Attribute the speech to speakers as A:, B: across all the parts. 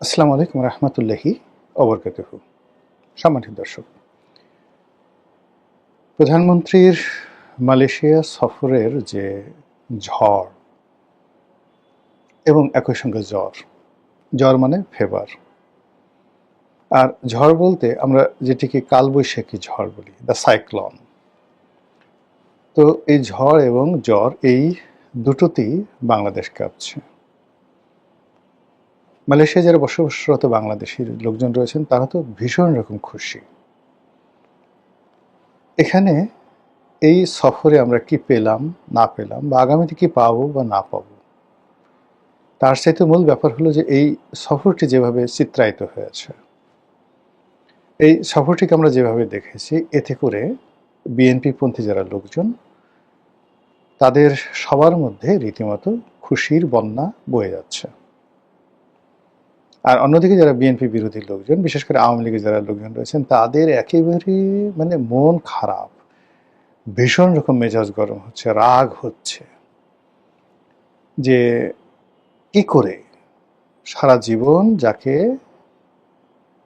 A: আসসালামু আলাইকুম রহমতুল্লাহি ওবরকাতুহু। সম্মানিত দর্শক, প্রধানমন্ত্রীর মালয়েশিয়া সফরের যে ঝড় এবং একই সঙ্গে জ্বর, জ্বর মানে ফেভার, আর ঝড় বলতে আমরা যেটিকে কালবৈশাখী ঝড় বলি, দ্য সাইক্লন। তো এই ঝড় এবং জ্বর এই দুটোতেই বাংলাদেশ কাঁপছে। মালয়েশিয়া যারা বসবাসরত বাংলাদেশির লোকজন রয়েছেন তারা তো ভীষণ রকম খুশি। এখানে এই সফরে আমরা কি পেলাম না পেলাম বা আগামীতে কি পাবো বা না পাবো, তার চাইতে মূল ব্যাপার হলো যে এই সফরটি যেভাবে চিত্রায়িত হয়েছে, এই সফরটিকে আমরা যেভাবে দেখেছি, এতে করে বিএনপি পন্থী যারা লোকজন তাদের সবার মধ্যে রীতিমতো খুশির বন্যা বয়ে যাচ্ছে। আর অন্যদিকে যারা বিএনপি বিরোধী লোকজন, বিশেষ করে আওয়ামী লীগের যারা লোকজন রয়েছেন, তাদের একেবারেই মন খারাপ, ভীষণ রকম মেজাজ গরম হচ্ছে, রাগ হচ্ছে যে কি করে সারা জীবন যাকে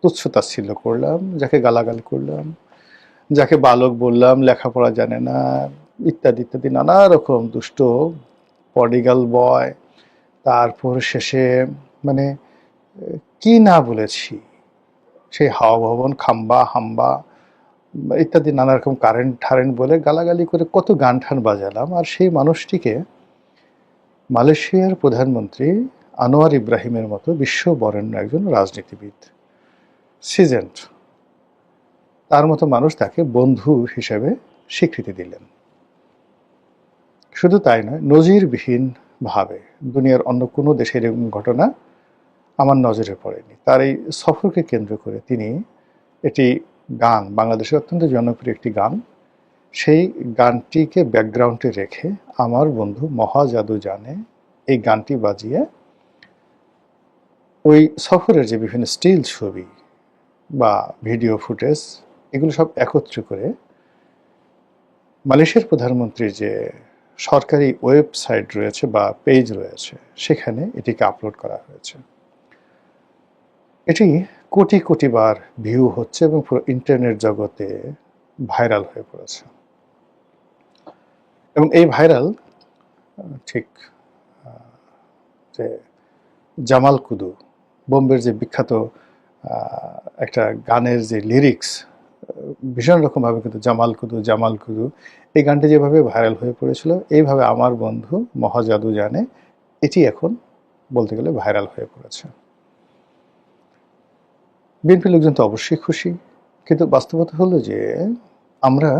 A: তুচ্ছ-তাচ্ছিল্য করলাম, যাকে গালাগালি করলাম, যাকে বালক বললাম, লেখাপড়া জানে না, ইত্যাদি ইত্যাদি নানা রকম দুষ্ট পডিগাল বয়, তারপর শেষে মানে কি না বলেছি, সেই হাওয়া ভবন, খাম্বা হাম্বা ইত্যাদি নানা রকম কারেন্ট ঠারেন্ট বলে গালাগালি করে কত গান ঠান বাজালাম। আর সেই মানুষটিকে মালয়েশিয়ার প্রধানমন্ত্রী আনোয়ার ইব্রাহিমের মতো বিশ্ববরেণ্য একজন রাজনীতিবিদ, সিজেন্ট, তার মতো মানুষ তাকে বন্ধু হিসেবে স্বীকৃতি দিলেন। শুধু তাই নয়, নজিরবিহীনভাবে দুনিয়ার অন্য কোনো দেশের এরকম ঘটনা আমার নজরে পড়েনি। তার এই সফরকে কেন্দ্র করে তিনি একটি গান, বাংলাদেশের অত্যন্ত জনপ্রিয় একটি গান, সেই গানটিকে ব্যাকগ্রাউন্ডে রেখে আমার বন্ধু মহা জাদু জানে এই গানটি বাজিয়ে ওই সফরের যে বিভিন্ন স্টিল ছবি বা ভিডিও ফুটেজ, এগুলো সব একত্র করে মালয়েশিয়ার প্রধানমন্ত্রীর যে সরকারি ওয়েবসাইট রয়েছে বা পেজ রয়েছে, সেখানে এটিকে আপলোড করা হয়েছে। এটি কোটি কোটি বার ভিউ হচ্ছে এবং পুরো ইন্টারনেট জগতে ভাইরাল হয়ে পড়েছে। এবং এই ভাইরাল ঠিক যে জামাল কুদু, বোম্বের যে বিখ্যাত একটা গানের যে লিরিক্স, ভীষণ রকমভাবে কিন্তু জামাল কুদু জামাল কুদু, এই গানটি যেভাবে ভাইরাল হয়ে পড়েছিল, এইভাবে আমার বন্ধু মহাজাদু জানে এটি এখন বলতে গেলে ভাইরাল হয়ে পড়েছে। বিএনপি লোকজন তো অবশ্যই খুশি, কিন্তু বাস্তবতা হলো যে আমরা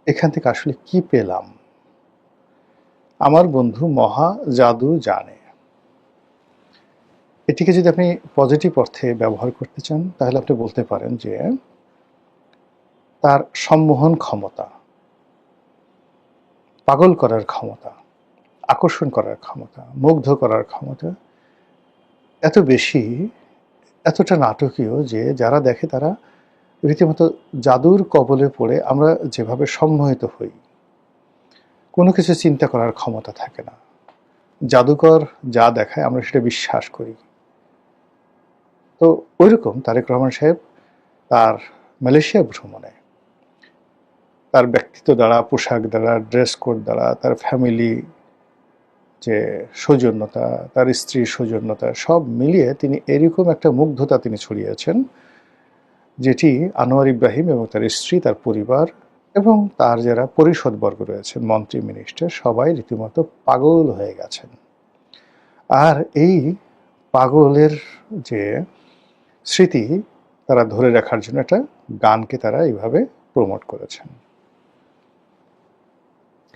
A: এখান থেকে আসলে কি পেলাম। আমার বন্ধু মহা জাদু জানে, এটিকে যদি আপনি পজিটিভ অর্থে ব্যবহার করতে চান, তাহলে আপনি বলতে পারেন যে তার সম্মোহন ক্ষমতা, পাগল করার ক্ষমতা, আকর্ষণ করার ক্ষমতা, মুগ্ধ করার ক্ষমতা এত বেশি, এতটা নাটকীয় যে যারা দেখে তারা রীতিমতো জাদুর কবলে পড়ে। আমরা যেভাবে সম্মোহিত হই, কোনো কিছু চিন্তা করার ক্ষমতা থাকে না, জাদুকর যা দেখায় আমরা সেটা বিশ্বাস করি। তো ওইরকম তারেক রহমান সাহেব তার মালয়েশিয়া ভ্রমণে তার ব্যক্তিত্ব দ্বারা, পোশাক দ্বারা, ড্রেস কোড দ্বারা, তার ফ্যামিলি যে সৌজন্যতা, তার স্ত্রীর সৌজন্যতা, সব মিলিয়ে তিনি এরকম একটা মুগ্ধতা তিনি ছড়িয়েছেন, যেটি আনোয়ার ইব্রাহিম এবং তার স্ত্রী, তার পরিবার এবং তার যারা পরিষদবর্গ রয়েছেন, মন্ত্রী মিনিস্টার, সবাই রীতিমতো পাগল হয়ে গেছেন। আর এই পাগলের যে স্মৃতি তারা ধরে রাখার জন্য একটা গানকে তারা এইভাবে প্রমোট করেছেন।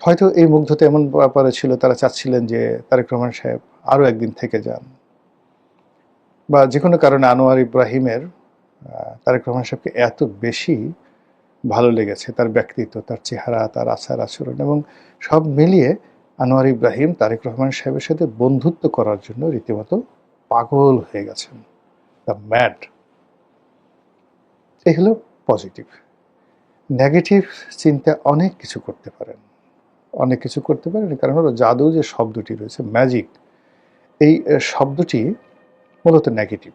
A: হয়তো এই মুগ্ধতা এমন ব্যাপারে ছিল, তারা চাচ্ছিলেন যে তারেক রহমান সাহেব আরও একদিন থেকে যান, বা যে কোনো কারণে আনোয়ার ইব্রাহিমের তারেক রহমান সাহেবকে এত বেশি ভালো লেগেছে, তার ব্যক্তিত্ব, তার চেহারা, তার আচার আচরণ এবং সব মিলিয়ে আনোয়ার ইব্রাহিম তারেক রহমান সাহেবের সাথে বন্ধুত্ব করার জন্য রীতিমতো পাগল হয়ে গেছেন, দ্য ম্যাড। এই হলো পজিটিভ। নেগেটিভ চিন্তা অনেক কিছু করতে পারেন, অনেক কিছু করতে পারেন। কারণ হলো জাদু যে শব্দটি রয়েছে, ম্যাজিক, এই শব্দটি মূলত নেগেটিভ।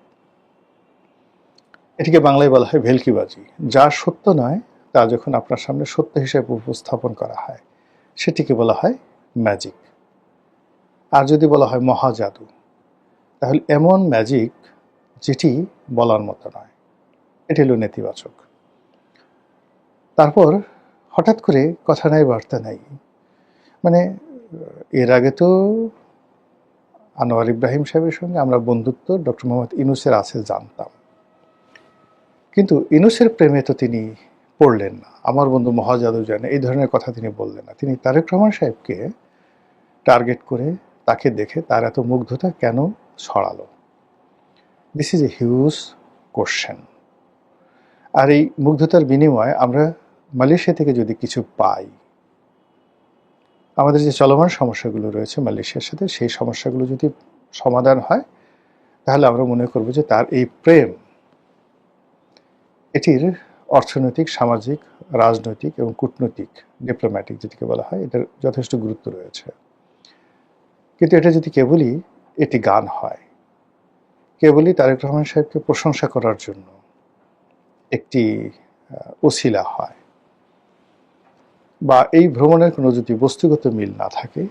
A: এটিকে বাংলায় বলা হয় ভেলকিবাজি। যা সত্য নয় তা যখন আপনার সামনে সত্য হিসেবে উপস্থাপন করা হয় সেটিকে বলা হয় ম্যাজিক। আর যদি বলা হয় মহাজাদু, তাহলে এমন ম্যাজিক যেটি বলার মতো নয়, এটি হলো নেতিবাচক। তারপর হঠাৎ করে কথা নাই বার্তা নাই, মানে এর আগে তো আনোয়ার ইব্রাহিম সাহেবের সঙ্গে আমরা বন্ধুত্ব ডক্টর মোহাম্মদ ইউনূসের আছে জানতাম, কিন্তু ইউনূসের প্রেমে তো তিনি পড়লেন না। আমার বন্ধু মহাজাদু জানে, এই ধরনের কথা তিনি বললেন না। তিনি তারেক রহমান সাহেবকে টার্গেট করে তাকে দেখে তার এত মুগ্ধতা কেন ছড়ালো? This is a huge question. আর এই মুগ্ধতার বিনিময়ে আমরা মালয়েশিয়া থেকে যদি কিছু পাই, আমাদের যে চলমান সমস্যাগুলো রয়েছে মালয়েশিয়ার সাথে, সেই সমস্যাগুলো যদি সমাধান হয়, তাহলে আমরা মনে করব যে তার এই প্রেম, এটির অর্থনৈতিক, সামাজিক, রাজনৈতিক এবং কূটনৈতিক, ডিপ্লোম্যাটিক যেটিকে বলা হয়, এটার যথেষ্ট গুরুত্ব রয়েছে। কিন্তু এটা যদি কেবলই এটি গান হয়, কেবলই তারেক রহমান সাহেবকে প্রশংসা করার জন্য একটি ওসিলা হয়, বা এই ভ্রমণের কোনো যদি বস্তুগত মিল না থাকে,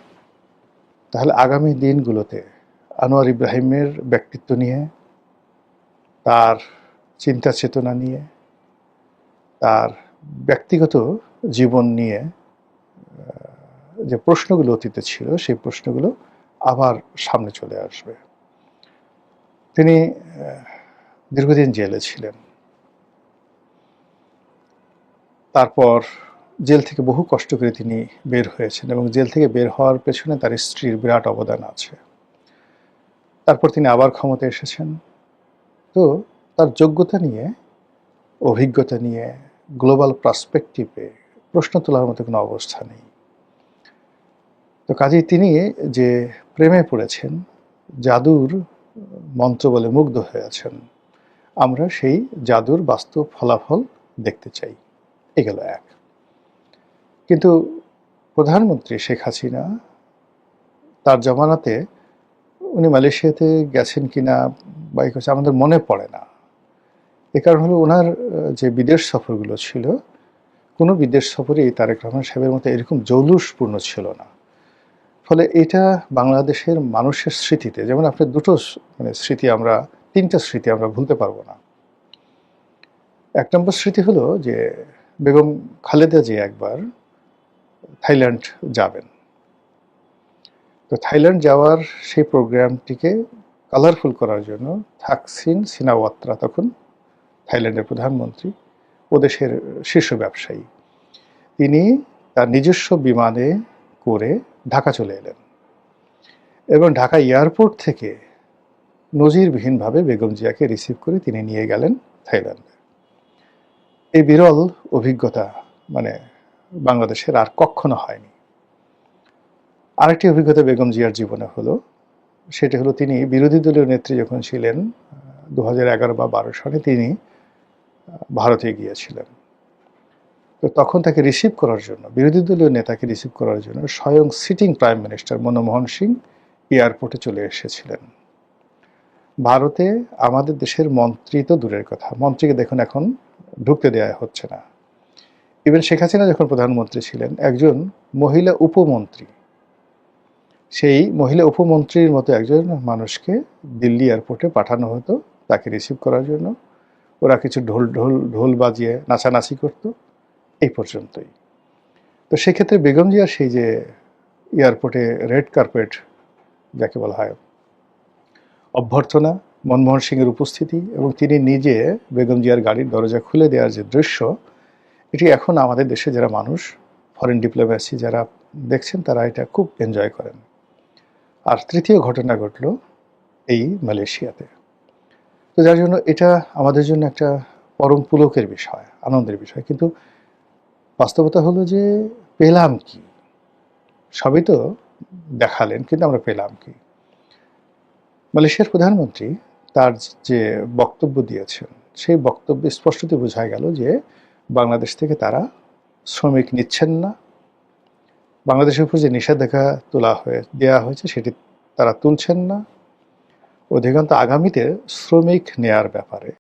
A: তাহলে আগামী দিনগুলোতে আনোয়ার ইব্রাহিমের ব্যক্তিত্ব নিয়ে, তার চিন্তা চেতনা নিয়ে, তার ব্যক্তিগত জীবন নিয়ে যে প্রশ্নগুলো অতীতে ছিল, সেই প্রশ্নগুলো আবার সামনে চলে আসবে। তিনি দীর্ঘদিন জেলে ছিলেন, তারপর জেল থেকে বহু কষ্ট করে তিনি বের হয়েছেন, এবং জেল থেকে বের হওয়ার পেছনে তার স্ত্রীর বিরাট অবদান আছে। তারপর তিনি আবার ক্ষমতায় এসেছেন। তো তার যোগ্যতা নিয়ে, অভিজ্ঞতা নিয়ে, গ্লোবাল পার্সপেক্টিভে প্রশ্ন তোলার মতো কোনো অবস্থা নেই। তো কাজেই তিনি যে প্রেমে পড়েছেন, জাদুর মন্ত্র বলে মুগ্ধ হয়ে আছেন, আমরা সেই জাদুর বাস্তব ফলাফল দেখতে চাই। এ গেল এক। কিন্তু প্রধানমন্ত্রী শেখ হাসিনা, তার জমানাতে উনি মালয়েশিয়াতে গেছেন কিনা বা আমাদের মনে পড়ে না। এ কারণ হলো ওনার যে বিদেশ সফরগুলো ছিল, কোনো বিদেশ সফরেই তারেক রহমান সাহেবের মতো এরকম জৌলুসপূর্ণ ছিল না। ফলে এটা বাংলাদেশের মানুষের স্মৃতিতে, যেমন আপনার স্মৃতি, আমরা তিনটা স্মৃতি আমরা ভুলতে পারবো না। এক নম্বর স্মৃতি হলো যে বেগম খালেদা জিয়া একবার থাইল্যান্ড যাবেন। তো থাইল্যান্ড যাওয়ার সেই প্রোগ্রামটিকে কালারফুল করার জন্য থাকসিন সিনাওয়াত্রা, তখন থাইল্যান্ডের প্রধানমন্ত্রী, ও দেশের শীর্ষ ব্যবসায়ী, তিনি তার নিজস্ব বিমানে করে ঢাকা চলে এলেন, এবং ঢাকা এয়ারপোর্ট থেকে নজিরবিহীনভাবে বেগম জিয়াকে রিসিভ করে তিনি নিয়ে গেলেন থাইল্যান্ডে। এই বিরল অভিজ্ঞতা বাংলাদেশের আর কখনো হয়নি। আরেকটি অভিজ্ঞতা বেগম জিয়ার জীবনে হলো, সেটা হলো তিনি বিরোধী দলীয় নেত্রী যখন ছিলেন 2011 বা 12 সালে, তিনি ভারতে গিয়েছিলেন। তো তখন তাকে রিসিভ করার জন্য, বিরোধী দলীয় নেতাকে রিসিভ করার জন্য স্বয়ং sitting prime minister Manmohan Singh এয়ারপোর্টে চলে এসেছিলেন। ভারতে আমাদের দেশের মন্ত্রী তো দূরের কথা, মন্ত্রীকে দেখুন এখন ঢুকতে দেওয়া হচ্ছে না। ইভেন শেখ হাসিনা যখন প্রধানমন্ত্রী ছিলেন, একজন মহিলা উপমন্ত্রী, সেই মহিলা উপমন্ত্রীর মতো একজন মানুষকে দিল্লি এয়ারপোর্টে পাঠানো হতো তাকে রিসিভ করার জন্য। ওরা কিছু ঢোল বাজিয়ে নাচানাচি করতো, এই পর্যন্তই। তো সেক্ষেত্রে বেগম জিয়ার সেই যে এয়ারপোর্টে রেড কার্পেট যাকে বলা হয়, অভ্যর্থনা, মনমোহন সিংয়ের উপস্থিতি, এবং তিনি নিজে বেগম জিয়ার গাড়ির দরজা খুলে দেওয়ার যে দৃশ্য, এটি এখন আমাদের দেশে যারা মানুষ, ফরেন ডিপ্লোম্যাসি যারা দেখছেন, তারা এটা খুব এনজয় করেন। আর তৃতীয় ঘটনা ঘটল এই মালয়েশিয়াতে। তো যার জন্য এটা আমাদের জন্য একটা পরম পুলকের বিষয়, আনন্দের বিষয়। কিন্তু বাস্তবতা হলো যে পেলাম কি? সবই তো দেখালেন, কিন্তু আমরা পেলাম কি? মালয়েশিয়ার প্রধানমন্ত্রী তার যে বক্তব্য দিয়েছেন, সেই বক্তব্যে স্পষ্টতই বোঝা গেল যে বাংলাদেশ থেকে তারা শ্রমিক নিচ্ছেন না। বাংলাদেশের উপর যে নিষেধাজ্ঞা দেওয়া হয়েছে সেটি তারা তুলছেন না। অধিকন্তু আগামীতে শ্রমিক নেয়ার ব্যাপারে